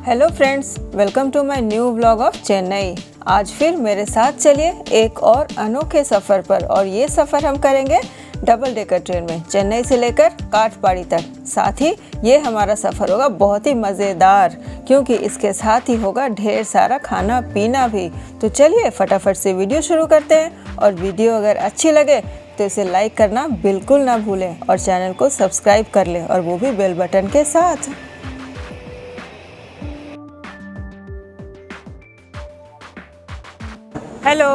Hello friends, welcome to my new vlog of Chennai. आज फिर मेरे साथ चलिए एक और अनोखे सफ़र पर। और ये सफ़र हम करेंगे डबल डेकर ट्रेन में, चेन्नई से लेकर काठपाड़ी तक। साथ ही ये हमारा सफ़र होगा बहुत ही मज़ेदार, क्योंकि इसके साथ ही होगा ढेर सारा खाना पीना भी। तो चलिए फटाफट से वीडियो शुरू करते हैं। और वीडियो अगर अच्छी लगे तो इसे लाइक करना बिल्कुल ना भूलें और चैनल को सब्सक्राइब कर लें, और वो भी बेल बटन के साथ। हेलो,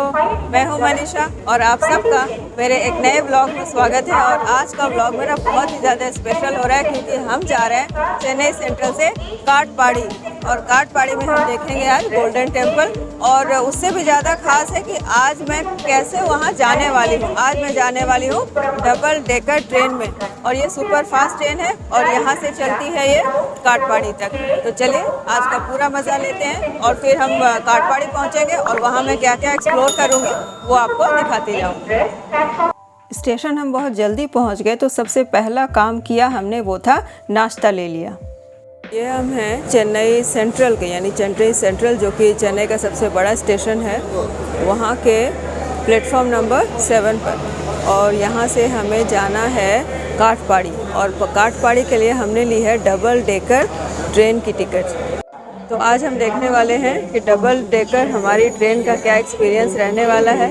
मैं हूं मनीषा और आप सबका मेरे एक नए व्लॉग में स्वागत है। और आज का व्लॉग मेरा बहुत ही ज़्यादा स्पेशल हो रहा है, क्योंकि हम जा रहे हैं चेन्नई सेंट्रल से काठपाड़ी। और काठपाड़ी में हम देखेंगे आज गोल्डन टेम्पल। और उससे भी ज़्यादा खास है कि आज मैं कैसे वहां जाने वाली हूं। आज मैं जाने वाली हूं डबल डेकर ट्रेन में, और ये सुपर फास्ट ट्रेन है और यहाँ से चलती है ये काठपाड़ी तक। तो चलिए आज का पूरा मज़ा लेते हैं, और फिर हम काठपाड़ी पहुँचेंगे और वहाँ मैं क्या क्या एक्सप्लोर करूँगी वो आपको दिखाती जाऊँगी। स्टेशन हम बहुत जल्दी पहुँच गए, तो सबसे पहला काम किया हमने वो था नाश्ता ले लिया। ये हम हैं चेन्नई सेंट्रल के, यानी चेन्नई सेंट्रल जो कि चेन्नई का सबसे बड़ा स्टेशन है, वहाँ के प्लेटफॉर्म नंबर 7 पर। और यहाँ से हमें जाना है काठपाड़ी, और काठपाड़ी के लिए हमने ली है डबल डेकर ट्रेन की टिकट। तो आज हम देखने वाले हैं कि डबल डेकर हमारी ट्रेन का क्या एक्सपीरियंस रहने वाला है।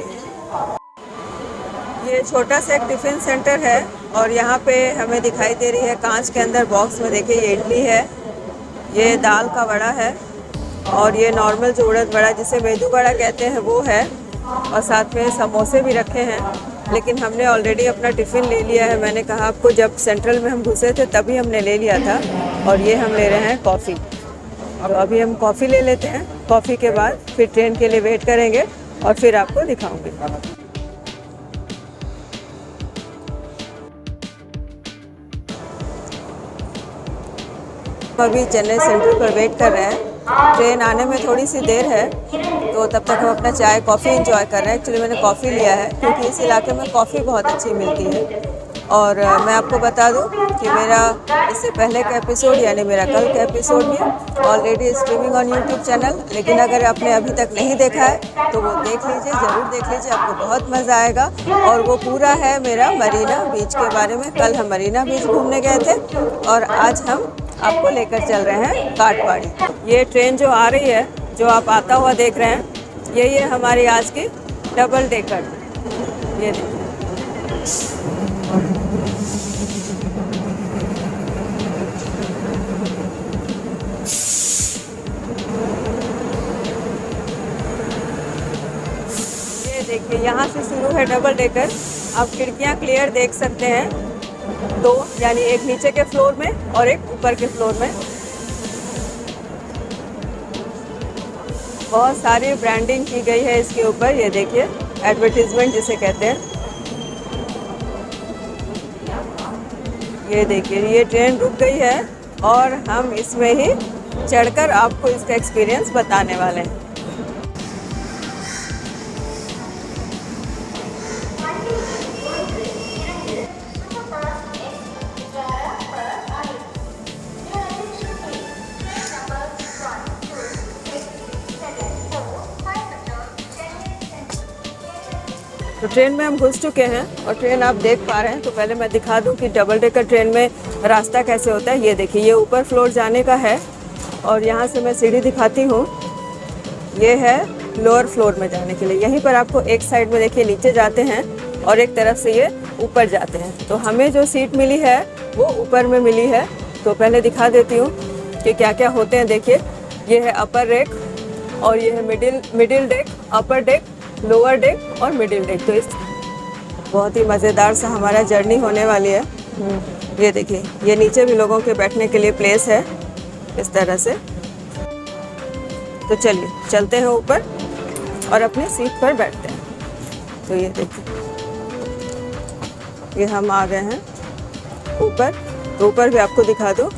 ये छोटा सा एक टिफ़िन सेंटर है, और यहाँ पे हमें दिखाई दे रही है कांच के अंदर बॉक्स में, देखिए ये इडली है, ये दाल का वड़ा है, और ये नॉर्मल जो उड़द वड़ा जिसे मेदू वड़ा कहते हैं वो है, और साथ में समोसे भी रखे हैं। लेकिन हमने ऑलरेडी अपना टिफ़िन ले लिया है। मैंने कहा आपको, जब सेंट्रल में हम घुसे थे तभी हमने ले लिया था। और ये हम ले रहे हैं कॉफ़ी। तो अभी हम कॉफ़ी ले लेते हैं, कॉफ़ी के बाद फिर ट्रेन के लिए वेट करेंगे और फिर आपको दिखाऊंगी। अभी चेन्नई सेंट्रल पर वेट कर रहे हैं। ट्रेन आने में थोड़ी सी देर है, तो तब तक हम अपना चाय कॉफ़ी एंजॉय कर रहे हैं। एक्चुअली मैंने कॉफ़ी लिया है क्योंकि इस इलाके में कॉफ़ी बहुत अच्छी मिलती है। और मैं आपको बता दूं कि मेरा इससे पहले का एपिसोड, यानी मेरा कल का एपिसोड भी already streaming on YouTube channel. लेकिन अगर आपने अभी तक नहीं देखा है तो वो देख लीजिए, ज़रूर देख लीजिए, आपको बहुत मज़ा आएगा। और वो पूरा है मेरा मरीना बीच के बारे में। कल हम मरीना बीच घूमने गए थे, और आज हम आपको लेकर चल रहे हैं काठपाड़ी। ये ट्रेन जो आ रही है, जो आप आता हुआ देख रहे हैं, यही है हमारी आज की डबल डेकर। ये देखिए, देखिए यहाँ से शुरू है डबल डेकर। आप खिड़कियाँ क्लियर देख सकते हैं, दो, यानी एक नीचे के फ्लोर में और एक ऊपर के फ्लोर में। बहुत सारी ब्रांडिंग की गई है इसके ऊपर, ये देखिए, एडवर्टीजमेंट जिसे कहते हैं। ये देखिए, ये ट्रेन रुक गई है और हम इसमें ही चढ़कर आपको इसका एक्सपीरियंस बताने वाले हैं। तो ट्रेन में हम घुस चुके हैं और ट्रेन आप देख पा रहे हैं। तो पहले मैं दिखा दूं कि डबल डेकर ट्रेन में रास्ता कैसे होता है। ये देखिए, ये ऊपर फ्लोर जाने का है, और यहाँ से मैं सीढ़ी दिखाती हूँ। ये है लोअर फ्लोर में जाने के लिए। यहीं पर आपको एक साइड में देखिए नीचे जाते हैं, और एक तरफ से ये ऊपर जाते हैं। तो हमें जो सीट मिली है वो ऊपर में मिली है। तो पहले दिखा देती हूँ कि क्या क्या होते हैं। देखिए, ये है अपर डेक, और ये है मिडिल डेक, अपर डेक, लोअर डेक और मिडिल डेक। तो इस बहुत ही मज़ेदार सा हमारा जर्नी होने वाली है। ये देखिए, ये नीचे भी लोगों के बैठने के लिए प्लेस है इस तरह से। तो चलिए चलते हैं ऊपर और अपनी सीट पर बैठते हैं। तो ये देखिए, ये हम आ गए हैं ऊपर। तो ऊपर भी आपको दिखा दूँ,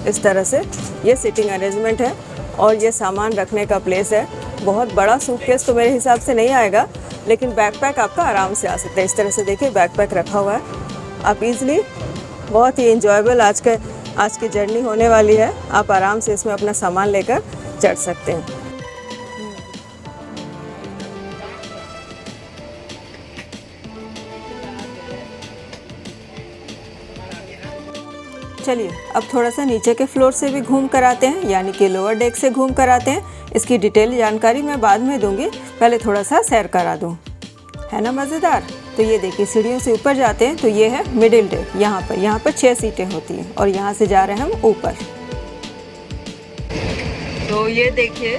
इस तरह से ये सीटिंग अरेंजमेंट है, और ये सामान रखने का प्लेस है। बहुत बड़ा सूटकेस तो मेरे हिसाब से नहीं आएगा, लेकिन बैकपैक आपका आराम से आ सकता है। इस तरह से देखिए बैकपैक रखा हुआ है, आप इजीली, बहुत ही इंजॉयबल आज का आज की जर्नी होने वाली है। आप आराम से इसमें अपना सामान लेकर चढ़ सकते हैं। चलिए अब थोड़ा सा नीचे के फ्लोर से भी घूम कर आते हैं, यानी कि लोअर डेक से घूम कर आते हैं। इसकी डिटेल जानकारी मैं बाद में दूंगी, पहले थोड़ा सा सैर करा दूं। है ना मज़ेदार। तो ये देखिए सीढ़ियों से ऊपर जाते हैं तो ये है मिडिल डेक। यहाँ पर 6 सीटें होती हैं और यहाँ से जा रहे हैं हम ऊपर। तो ये देखिए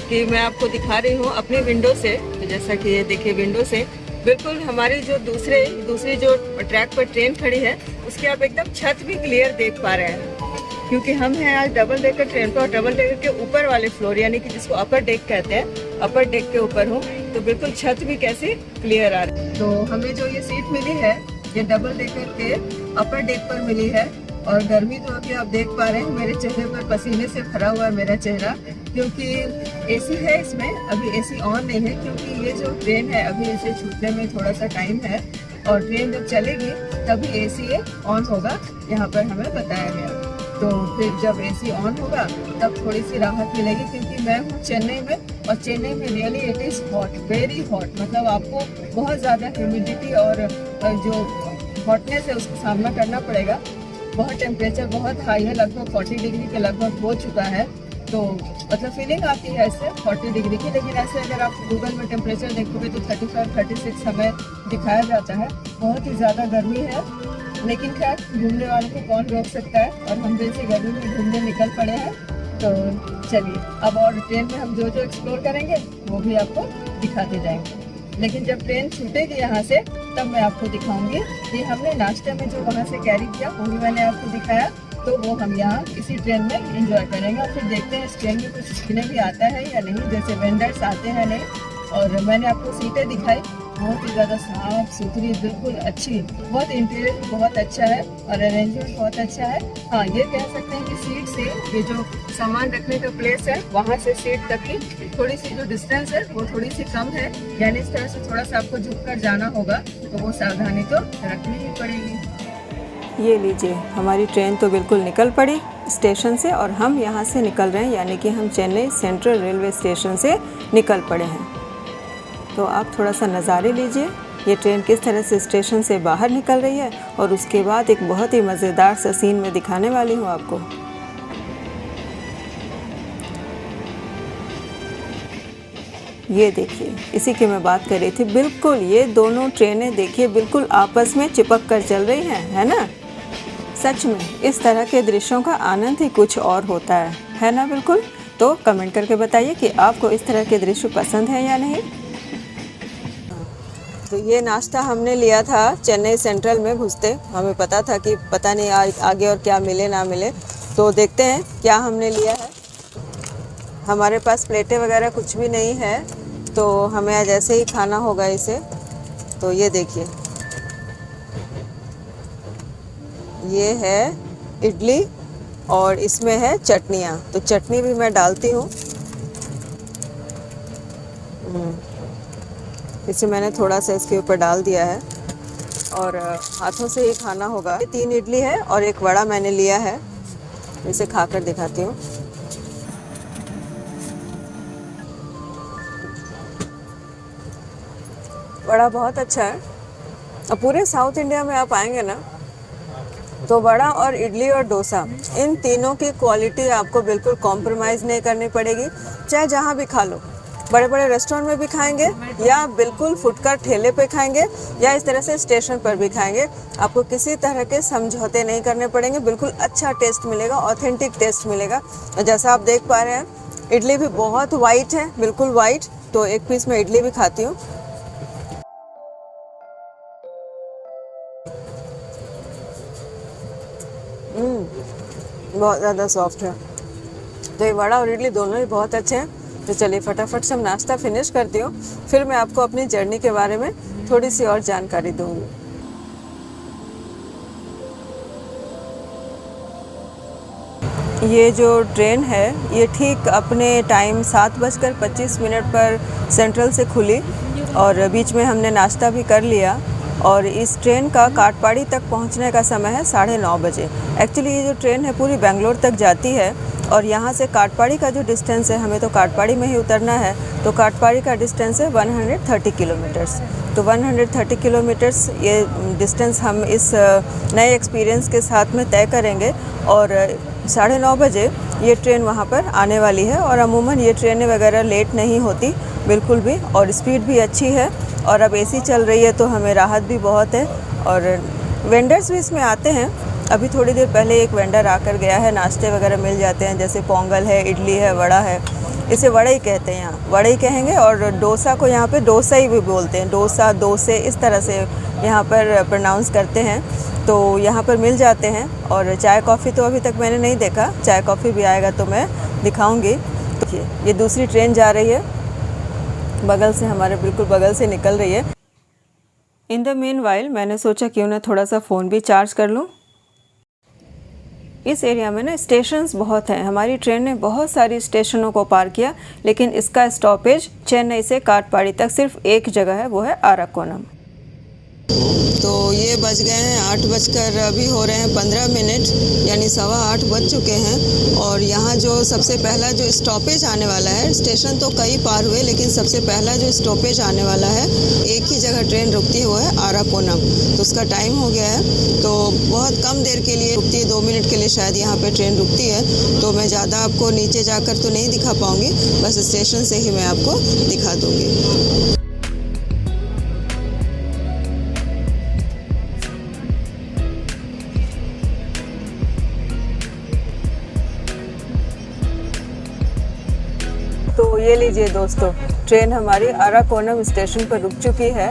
कि मैं आपको दिखा रही हूँ अपनी विंडो से। तो जैसा कि ये देखिए विंडो से बिल्कुल हमारी जो दूसरी जो ट्रैक पर ट्रेन खड़ी है उसकी आप एकदम छत भी क्लियर देख पा रहे हैं, क्योंकि हम हैं आज डबल डेकर ट्रेन पर और डबल डेकर के ऊपर वाले फ्लोर यानी कि जिसको अपर डेक कहते हैं, अपर डेक के ऊपर हूँ। तो बिल्कुल छत भी कैसे क्लियर आ रही है। तो हमें जो ये सीट मिली है ये डबल डेकर के अपर डेक पर मिली है। और गर्मी तो अभी आप देख पा रहे हैं मेरे चेहरे पर पसीने से भरा हुआ है मेरा चेहरा, क्योंकि एसी है इसमें। अभी एसी ऑन नहीं है क्योंकि ये जो ट्रेन है अभी इसे छूटने में थोड़ा सा टाइम है और ट्रेन जब चलेगी तभी एसी ऑन होगा, यहाँ पर हमें बताया गया। तो फिर जब एसी ऑन होगा तब थोड़ी सी राहत मिलेगी, क्योंकि मैं हूँ चेन्नई में और चेन्नई में really it is hot, very hot. मतलब आपको बहुत ज़्यादा ह्यूमिडिटी और जो हॉटनेस है उसका सामना करना पड़ेगा। बहुत टेम्परेचर बहुत हाई है, लगभग 40 डिग्री के लगभग हो चुका है। तो मतलब फीलिंग आती है ऐसे 40 डिग्री की, लेकिन ऐसे अगर आप गूगल में टेम्परेचर देखोगे तो 35-36 हमें दिखाया जाता है। बहुत ही ज़्यादा गर्मी है, लेकिन खैर घूमने वालों को कौन रोक सकता है। और हम जैसे गर्मी में घूमने निकल पड़े हैं। तो चलिए अब और ट्रेन में हम जो एक्सप्लोर करेंगे वो भी आपको दिखाते जाएंगे। लेकिन जब ट्रेन छूटेगी यहाँ से तब मैं आपको दिखाऊंगी कि हमने नाश्ते में जो वहाँ से कैरी किया वो भी मैंने आपको दिखाया। तो वो हम यहाँ इसी ट्रेन में एंजॉय करेंगे और फिर देखते हैं इस ट्रेन में कुछ सीखने भी आता है या नहीं, जैसे वेंडर्स आते हैं नहीं। और मैंने आपको सीटें दिखाई, बहुत ही ज़्यादा साफ सुथरी, बिल्कुल अच्छी, बहुत इंटीरियर बहुत अच्छा है और अरेंजमेंट बहुत अच्छा है। हाँ, ये कह सकते हैं कि सीट से ये जो सामान रखने का प्लेस है वहाँ से सीट तक की थोड़ी सी जो डिस्टेंस है वो थोड़ी सी कम है, यानी इस तरह से थोड़ा सा आपको झुककर जाना होगा। तो वो सावधानी तो रखनी ही पड़ेगी। ये लीजिए हमारी ट्रेन तो बिल्कुल निकल पड़ी स्टेशन से और हम यहाँ से निकल रहे हैं, यानी कि हम चेन्नई सेंट्रल रेलवे स्टेशन से निकल पड़े हैं। तो आप थोड़ा सा नज़ारे लीजिए, ये ट्रेन किस तरह से स्टेशन से बाहर निकल रही है और उसके बाद एक बहुत ही मज़ेदार सा सीन मैं दिखाने वाली हूँ आपको। ये देखिए, इसी की मैं बात कर रही थी। बिल्कुल ये दोनों ट्रेनें देखिए बिल्कुल आपस में चिपक कर चल रही हैं, है ना। सच में इस तरह के दृश्यों का आनंद ही कुछ और होता है ना। बिल्कुल। तो कमेंट करके बताइए कि आपको इस तरह के दृश्य पसंद है या नहीं। तो ये नाश्ता हमने लिया था चेन्नई सेंट्रल में घुसते। हमें पता था कि पता नहीं आगे और क्या मिले ना मिले, तो देखते हैं क्या हमने लिया है। हमारे पास प्लेटें वगैरह कुछ भी नहीं है, तो हमें आज ऐसे ही खाना होगा इसे। तो ये देखिए, ये है इडली और इसमें है चटनियाँ। तो चटनी भी मैं डालती हूँ। इसे मैंने थोड़ा सा इसके ऊपर डाल दिया है और हाथों से ही खाना होगा। 3 इडली है और एक वड़ा मैंने लिया है, इसे खाकर दिखाती हूँ। वड़ा बहुत अच्छा है। अब पूरे साउथ इंडिया में आप आएंगे ना तो वड़ा और इडली और डोसा, इन तीनों की क्वालिटी आपको बिल्कुल कॉम्प्रोमाइज़ नहीं करनी पड़ेगी। चाहे जहाँ भी खा लो, बड़े बड़े रेस्टोरेंट में भी खाएंगे या बिल्कुल फुटकर ठेले पे खाएंगे या इस तरह से स्टेशन पर भी खाएंगे, आपको किसी तरह के समझौते नहीं करने पड़ेंगे। बिल्कुल अच्छा टेस्ट मिलेगा, ऑथेंटिक टेस्ट मिलेगा। जैसा आप देख पा रहे हैं, इडली भी बहुत वाइट है, बिल्कुल वाइट। तो एक पीस मैं इडली भी खाती हूँ। बहुत ज़्यादा सॉफ्ट है। तो ये वड़ा और इडली दोनों ही बहुत अच्छे हैं। तो चलिए फटाफट से हम नाश्ता फिनिश करती हूँ, फिर मैं आपको अपनी जर्नी के बारे में थोड़ी सी और जानकारी दूँगी। ये जो ट्रेन है ये ठीक अपने टाइम 7:25 पर सेंट्रल से खुली और बीच में हमने नाश्ता भी कर लिया। और इस ट्रेन का काटपाड़ी तक पहुंचने का समय है 9:30 बजे। एक्चुअली ये जो ट्रेन है पूरी बेंगलोर तक जाती है और यहाँ से काटपाड़ी का जो डिस्टेंस है, हमें तो काटपाड़ी में ही उतरना है, तो काटपाड़ी का डिस्टेंस है 130 किलोमीटर्स। तो 130 किलोमीटर्स ये डिस्टेंस हम इस नए एक्सपीरियंस के साथ में तय करेंगे और 9:30 बजे ये ट्रेन वहाँ पर आने वाली है। और अमूमन ये ट्रेनें वगैरह लेट नहीं होती बिल्कुल भी, और स्पीड भी अच्छी है और अब एसी चल रही है तो हमें राहत भी बहुत है। और वेंडर्स भी इसमें आते हैं। अभी थोड़ी देर पहले एक वेंडर आकर गया है, नाश्ते वगैरह मिल जाते हैं, जैसे पोंगल है, इडली है, वड़ा है। इसे वड़ा ही कहते हैं, यहाँ वड़ा ही कहेंगे। और डोसा को यहाँ पे डोसा ही भी बोलते हैं, डोसा, डोसे, इस तरह से यहाँ पर प्रोनाउंस करते हैं। तो यहाँ पर मिल जाते हैं। और चाय कॉफ़ी तो अभी तक मैंने नहीं देखा, चाय कॉफ़ी भी आएगा तो मैं दिखाऊँगी। तो ये दूसरी ट्रेन जा रही है, बगल से, हमारे बिल्कुल बगल से निकल रही है। इन द मीन वाइल मैंने सोचा क्यों ना थोड़ा सा फ़ोन भी चार्ज कर लूँ। इस एरिया में ना स्टेशंस बहुत हैं। हमारी ट्रेन ने बहुत सारी स्टेशनों को पार किया, लेकिन इसका स्टॉपेज चेन्नई से काटपाड़ी तक सिर्फ एक जगह है, वो है आराकोनम। तो ये बज गए हैं 8 अभी हो रहे हैं 15 मिनट, यानी 7:15 बज चुके हैं। और यहाँ जो सबसे पहला जो स्टॉपेज आने वाला है, स्टेशन तो कई पार हुए, लेकिन सबसे पहला जो स्टॉपेज आने वाला है, एक ही जगह ट्रेन रुकती है, वो है आराकोनम। तो उसका टाइम हो गया है, तो बहुत कम देर के लिए रुकती है, 2 मिनट के लिए शायद यहाँ पे ट्रेन रुकती है। तो मैं ज़्यादा आपको नीचे जाकर तो नहीं दिखा पाऊँगी, बस स्टेशन से ही मैं आपको दिखा दूँगी। तो ये लीजिए दोस्तों, ट्रेन हमारी आराकोनम स्टेशन पर रुक चुकी है।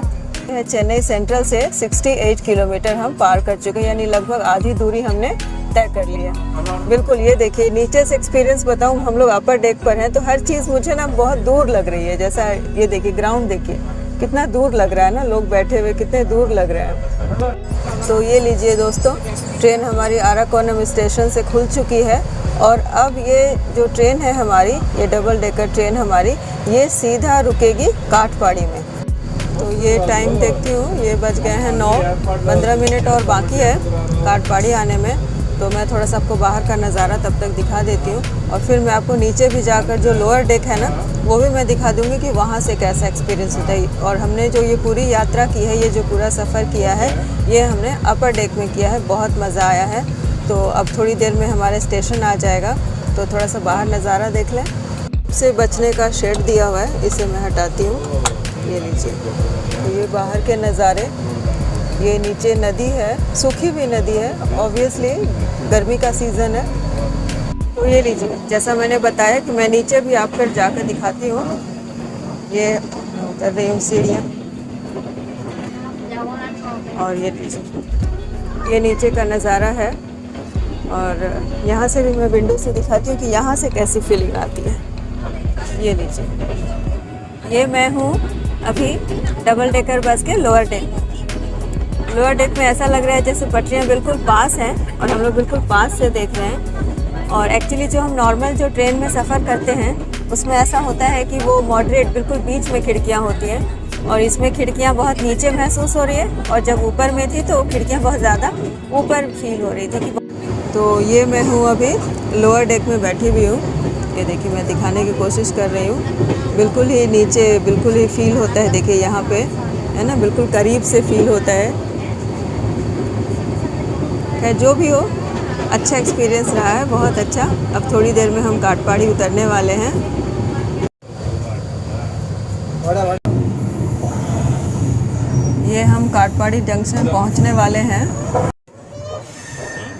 चेन्नई सेंट्रल से 68 किलोमीटर हम पार कर चुके हैं, यानी लगभग आधी दूरी हमने तय कर ली है। बिल्कुल ये देखिए, नीचे से एक्सपीरियंस बताऊं, हम लोग अपर डेक पर हैं, तो हर चीज़ मुझे ना बहुत दूर लग रही है। जैसा ये देखिए, ग्राउंड देखिए कितना दूर लग रहा है ना, लोग बैठे हुए कितने दूर लग रहे हैं। तो ये लीजिए दोस्तों, ट्रेन हमारी आराकोनम स्टेशन से खुल चुकी है। और अब ये जो ट्रेन है हमारी, ये डबल डेकर ट्रेन हमारी, ये सीधा रुकेगी काटपाड़ी में। तो ये टाइम देखती हूँ, ये बज गए हैं 9:15 मिनट और बाकी है काटपाड़ी आने में। तो मैं थोड़ा सा आपको बाहर का नज़ारा तब तक दिखा देती हूँ, और फिर मैं आपको नीचे भी जाकर जो लोअर डेक है ना, वो भी मैं दिखा दूँगी कि वहाँ से कैसा एक्सपीरियंस होता है। और हमने जो ये पूरी यात्रा की है, ये जो पूरा सफ़र किया है, ये हमने अपर डेक में किया है, बहुत मज़ा आया है। तो अब थोड़ी देर में हमारे स्टेशन आ जाएगा, तो थोड़ा सा बाहर नज़ारा देख लें। से बचने का शेड दिया हुआ है, इसे मैं हटाती हूँ। ये लीजिए, तो ये बाहर के नज़ारे, ये नीचे नदी है, सूखी भी नदी है, ऑब्वियसली गर्मी का सीज़न है। तो ये लीजिए, जैसा मैंने बताया कि मैं नीचे भी आप फिर जाकर दिखाती हूँ। ये उतर रही हूँ सीढ़ियाँ, और ये लीजिए, ये नीचे का नज़ारा है। और यहाँ से भी मैं विंडो से दिखाती हूँ कि यहाँ से कैसी फीलिंग आती है। ये लीजिए, ये मैं हूँ अभी डबल डेकर बस के लोअर डेक। लोअर डेक में ऐसा लग रहा है जैसे पटरियाँ बिल्कुल पास हैं, और हम लोग बिल्कुल पास से देख रहे हैं। और एक्चुअली जो हम नॉर्मल जो ट्रेन में सफ़र करते हैं, उसमें ऐसा होता है कि वो मॉडरेट बिल्कुल बीच में खिड़कियाँ होती हैं, और इसमें खिड़कियाँ बहुत नीचे महसूस हो रही है। और जब ऊपर में थी तो खिड़कियाँ बहुत ज़्यादा ऊपर फील हो रही थी। तो ये मैं हूँ अभी लोअर डेक में बैठी हुई हूँ। ये देखिए, मैं दिखाने की कोशिश कर रही हूँ। बिल्कुल ही नीचे बिल्कुल ही फील होता है, देखिए यहाँ पे है ना, बिल्कुल करीब से फील होता है। खैर जो भी हो, अच्छा एक्सपीरियंस रहा है, बहुत अच्छा। अब थोड़ी देर में हम काटपाड़ी उतरने वाले हैं। ये हम काटपाड़ी जंक्शन पहुँचने वाले हैं।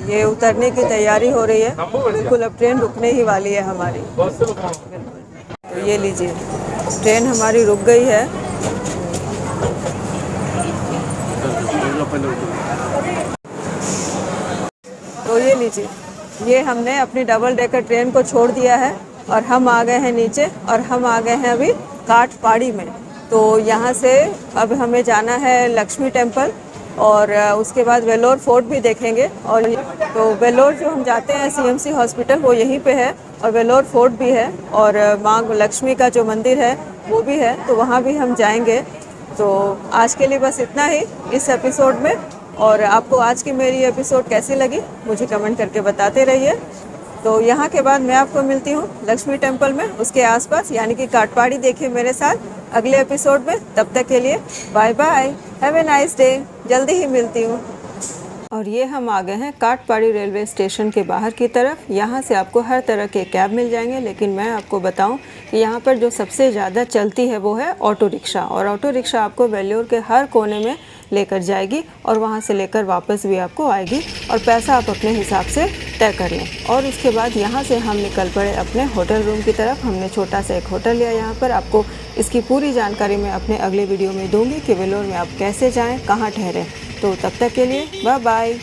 ये उतरने की तैयारी हो रही है, बिल्कुल अब ट्रेन रुकने ही वाली है हमारी। तो ये लीजिए, ट्रेन हमारी रुक गई है। तो ये लीजिए, ये हमने अपनी डबल डेकर ट्रेन को छोड़ दिया है, और हम आ गए हैं नीचे, और हम आ गए हैं अभी काटपाड़ी में। तो यहाँ से अब हमें जाना है लक्ष्मी टेम्पल, और उसके बाद वेलोर फोर्ट भी देखेंगे। और तो वेलोर जो हम जाते हैं सीएमसी हॉस्पिटल, वो यहीं पे है, और वेलोर फोर्ट भी है, और माँ लक्ष्मी का जो मंदिर है वो भी है, तो वहाँ भी हम जाएंगे। तो आज के लिए बस इतना ही इस एपिसोड में। और आपको आज की मेरी एपिसोड कैसी लगी मुझे कमेंट करके बताते रहिए। तो यहाँ के बाद मैं आपको मिलती हूँ लक्ष्मी टेम्पल में, उसके आसपास, यानी कि काटपाड़ी देखिए मेरे साथ अगले एपिसोड में। तब तक के लिए bye bye, have a nice day, जल्दी ही मिलती हूँ। और ये हम आ गए हैं काटपाड़ी रेलवे स्टेशन के बाहर की तरफ। यहाँ से आपको हर तरह के कैब मिल जाएंगे, लेकिन मैं आपको बताऊं कि यहाँ पर जो सबसे ज़्यादा चलती है वो है ऑटो रिक्शा। और ऑटो रिक्शा आपको वेल्लोर के हर कोने में लेकर जाएगी और वहाँ से लेकर वापस भी आपको आएगी, और पैसा आप अपने हिसाब से तय कर लें। और उसके बाद यहाँ से हम निकल पड़े अपने होटल रूम की तरफ। हमने छोटा सा एक होटल लिया यहाँ पर। आपको इसकी पूरी जानकारी मैं अपने अगले वीडियो में दूँगी कि वेल्लोर में आप कैसे जाएँ, कहाँ ठहरें। तो तब तक के लिए बाय बाय।